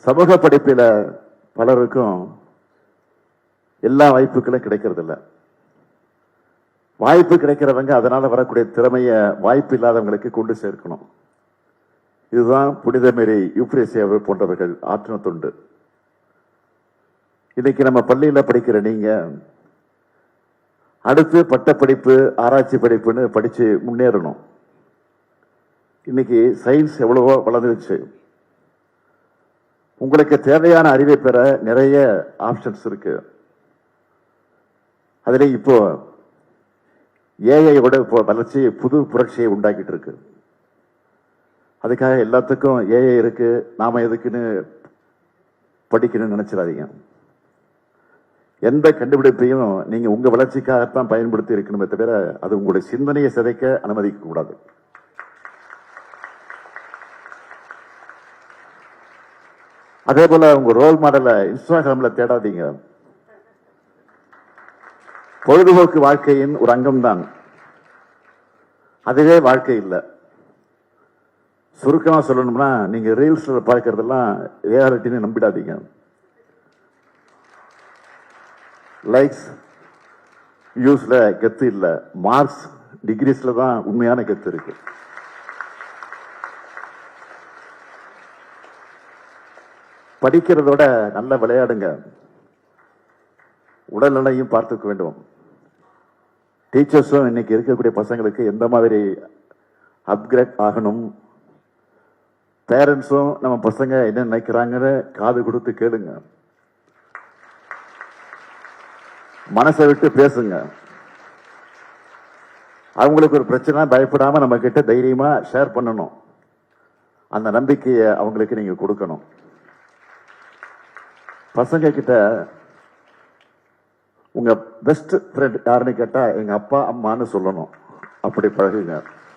சமூக படிப்பில பலருக்கும் எல்லா வாய்ப்புகளும் கிடைக்கிறது இல்ல. வாய்ப்பு கிடைக்கிறவங்க அதனால வரக்கூடிய திறமைய வாய்ப்பு இல்லாதவங்களுக்கு கொண்டு சேர்க்கணும். இதுதான் புனித மேரி யூப்ரேசியா போன்றவர்கள் ஆற்றின தொண்டு. இன்னைக்கு நம்ம பள்ளியில படிக்கிற நீங்க அடுத்து பட்ட படிப்பு, ஆராய்ச்சி படிப்புன்னு படிச்சு முன்னேறணும். இன்னைக்கு சயின்ஸ் எவ்வளவோ வளர்ந்துருச்சு. உங்களுக்கு தேவையான அறிவை பெற நிறைய ஆப்ஷன்ஸ் இருக்கு. அதுல இப்போ ஏஐயோட வளர்ச்சி புது புரட்சியை உண்டாக்கிட்டு இருக்கு. அதுக்காக எல்லாத்துக்கும் ஏஐ இருக்கு, நாம எதுக்குன்னு படிக்கணும்னு நினைச்சிடாதீங்க. எந்த கண்டுபிடிப்பையும் நீங்க உங்க வளர்ச்சிக்காகத்தான் பயன்படுத்தி இருக்கணுமே தவிர அது உங்களுடைய சிந்தனையை சிதைக்க அனுமதிக்க கூடாது. அதே போல உங்க ரோல் மாடலை இன்ஸ்டாகிராம்ல தேடாதீங்க. பொழுதுபோக்கு வாழ்க்கையின் ஒரு அங்கம் தான், அதுவே வாழ்க்கை இல்லை. சுருக்கமா சொல்லணும்னா நீங்க ரீல்ஸ்ல பார்க்கறதெல்லாம் ரியாலிட்டின்னு நம்பிடாதீங்க. லைக்ஸ் வியூஸ்ல கெத்து இல்ல, மார்க்ஸ் டிகிரிஸ்ல தான் உண்மையான கெத்து இருக்கு. படிக்கிறதோட நல்ல விளையாடுங்க, உடல்நிலையும் பார்த்துக்க வேண்டும். டீச்சர்ஸும் இன்னைக்கு இருக்கக்கூடிய பசங்களுக்கு எந்த மாதிரி அப்கிரேட் ஆகணும், பேரண்ட்ஸும் நம்ம பசங்க என்ன நினைக்கிறாங்கன்னு காது கொடுத்து கேளுங்க, மனசை விட்டு பேசுங்க. அவங்களுக்கு ஒரு பிரச்சனை பயப்படாம நம்ம கிட்ட தைரியமா ஷேர் பண்ணணும். அந்த நம்பிக்கையை அவங்களுக்கு நீங்க கொடுக்கணும். பசங்க கிட்ட உங்க பெஸ்ட் ஃப்ரெண்ட் யாருன்னு கேட்டா எங்க அப்பா அம்மான்னு சொல்லணும். அப்படி பழகுங்க.